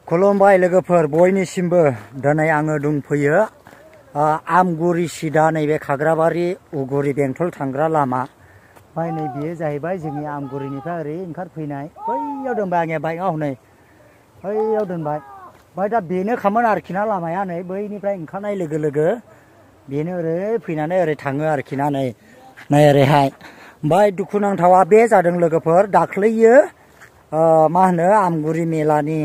खुलुमबाय लोगोफोर बयनिसिमबो दिनै आङो दंफैयो आमगुरि सिदा नैबे खाग्राबारि उगुरि बेंटल थांग्रा लामा ओमफ्राय नै बेयो जाहैबाय जोंनि आमगुरिनिफ्राय ओरै ओंखारफैनाय बैयाव दोनबाय आङो बाइकआव हनै बैयाव दोनबाय ओमफ्राय दा बेनो खामोन आरोखि ना लामाया नै बैनिफ्राय ओंखारनाय लोगो लोगो बेनो ओरै फैनानै ओरै थाङो आरोखि ना नै ओरैहाय ओमफ्राय दुखुनांथावा बे जादों लोगोफोर दाख्लैयो मा होनो आमगुरि मेलानि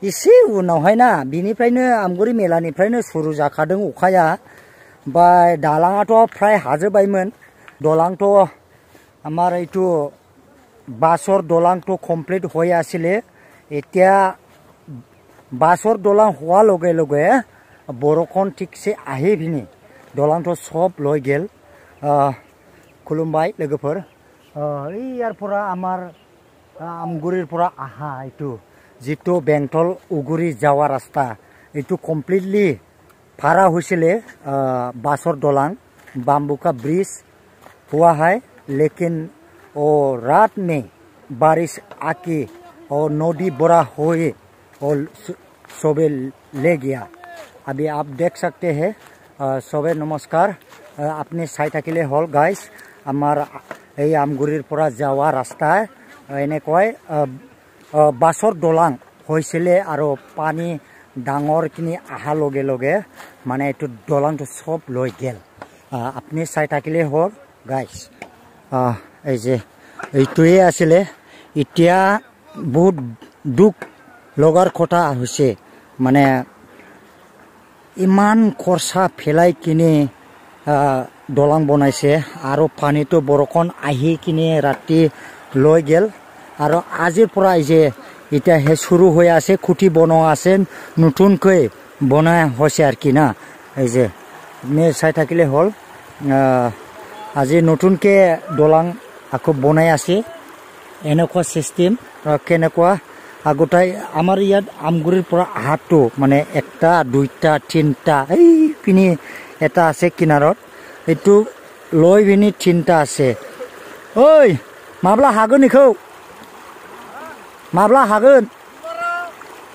इसे उनावहाय ना बिनिफ्रायनो आमगुरि मेलानिफ्रायनो सुरु जाखादों अखाया ओमफ्राय दालाङाथ' फ्राय हाजोबबायमोन দলাংটো আমাৰ এইটো বাছৰ দলাংটো কমপ্লিট হৈ আছিলে এতিয়া বাছৰ দলাং হোৱাৰ লগে লগে বৰষুণ ঠিকছে আহি পিনি দলাংটো সব লৈ গেল খুলুমবাই লোগোफोर ইয়াৰ পৰা আমাৰ আমগুৰিৰ পৰা আহা এইটো जितु बेंटल उगुरी जावा रास्ता ये कमप्लिटली भाड़ा होइसिले बासर दलांग बाम्बू का ब्रिज हुआ है लेकिन वो रात में बारिश आके और नदी बड़ा हुए और सबे ले गया। अभी आप देख सकते हैं सबे नमस्कार अपने साइड अकेले हॉल गाइस हमार ये आमगुरिर পৰা जावा रास्ता এনেকৈ বাছৰ দলাং হৈছিলে আৰু পানী ডাঙৰখিনি আহা লগে লগে মানে এইটো দলাংটো সব লৈ গেল আপনি চাই থাকিলে হ'ল গাইস এই যে এইটোৱে আছিলে এতিয়া বহুত দুখ লগাৰ কথা হৈছে মানে ইমান খৰচা ফেলাই কিনে দলাং বনাইছে আৰু পানীটো বৰষুণ আহি কিনে ৰাতি লৈ গেল আৰু আজিৰ পৰা যে এটা হে শুরু হয়ে আছে খুঁটি বনোয়া আছে নতুনকৈ বনায় হয়েছে আর কি না এই যে আপনি চাই থাকিলে হল আজি নতুনকে দলাং আকৌ বনাই আছে এনেকুৱা সিস্টেম কেনেকুৱা আগতে আমাৰ ইয়াত আমগুৰিৰ পৰা আহাটো মানে একটা দুইটা তিনটা এই পিনি এটা আছে কিনাৰত এইটো লৈ পিনি তিনটা আছে ঐ মাब्ला हागोन इखौ माब्ला हागोन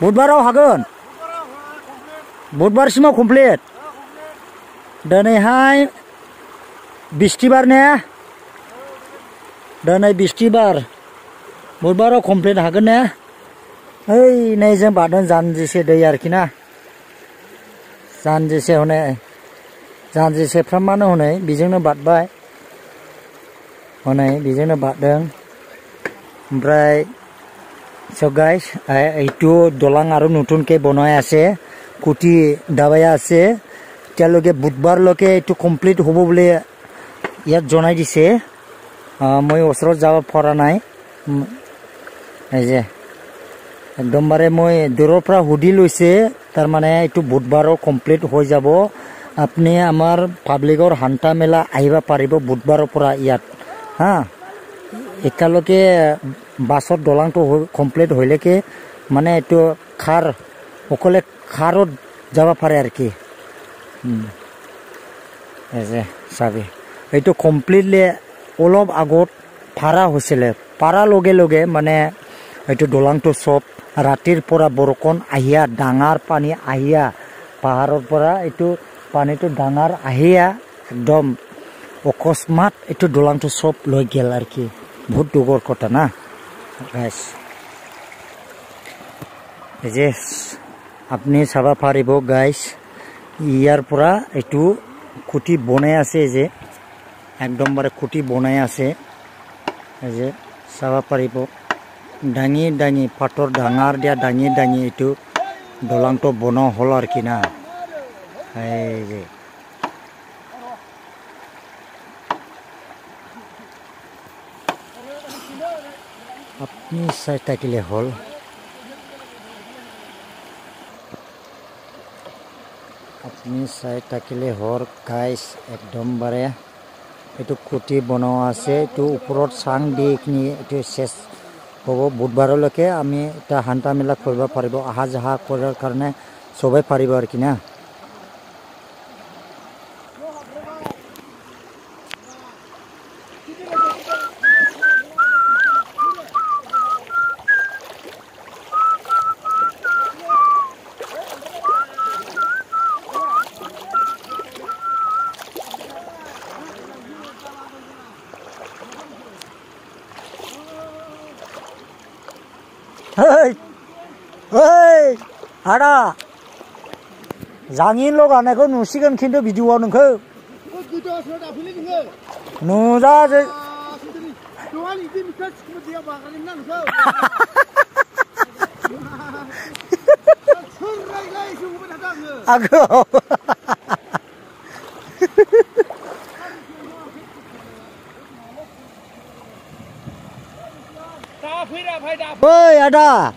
बुधबाराव हागोन बुधबारसिमाव कमप्लिट दिनैहाय बिस्तिबार ने दिनै बिस्तिबार बुधबाराव कमप्लिट हागोन ने ओइ नै जों बारदों जानजिसे दै आरोखि ना जानजिसे हनै जानजिसेफ्रामानो हनै बेजोंनो बारबाय हनै बेजोंनो बारदों ओमफ्राय So guys, এইটো দলাং আৰু নতুনকে বনাই আছে কুটি দাবাই আছে তেওঁলোকে বুধবাৰলৈকে এইটো কমপ্লিট হ'ব বুলি ইয়াত জনাই দিছে মই ওচৰত যাব পৰা নাই এই যে একদমবাৰে মই দূৰৰ পৰা সুধি লৈছে তাৰ মানে এইটো বুধবাৰৰ কমপ্লিট হৈ যাব আপুনি আমাৰ পাব্লিকৰ হান্তা মেলা আহিব পাৰিব বুধবাৰৰ পৰা ইয়াত হা একালৈকে বাছৰ দলাংটো কমপ্লিট হইলেকে মানে এইটো খাৰ অকলে খাৰত যাব পাৰে আর কি এই যে চাবি এইটো কমপ্লিটলি অলপ আগত ভাড়া হৈছিলে পাৰা লগে লগে মানে এইটো দলাংটো সব ৰাতিৰ পৰা বৰষুণ আহিয়া ডাঙৰ পানী আহিয়া পাহাৰৰ পৰা এইটো পানীটো ডাঙৰ আহিয়া একদম অকস্মাত এইটো দলাংটো সব লৈ গেল আৰ কি বহুত দুখৰ কথা না গাইস যে আপনি চাবা পাৰিব গাইস ইয়াৰ পৰা এইটো খুঁটি বনাই আছে যে একদমবাৰে খুঁটি বনাই আছে যে চাবা পাৰিব ডাঙি ডাঙি পাথৰ ডাঙৰ দিয়া ডাঙি ডাঙি এইটো দলাংটো বনোৱা হ'ল আর কি না এই যে আপনি চাই থাকিলে হল আপনি চাই থাকিলে হল গাইস একদমবাৰে এইটো খুঁটি বনোৱা আছে এইটো ওপৰত চাং দি কিনি এইটো শেষ হ'ব বুধবাৰলৈকে আমি এটা হান্তা মেলা কৰিব পাৰিব আহা যাহা কৰাৰ কাৰণে সবাই পাৰিব আর কি না Hei, hei, ada. Jangin lo gane ko nusikan kintu video nungke. Nusa je. Aku. Hei, ada.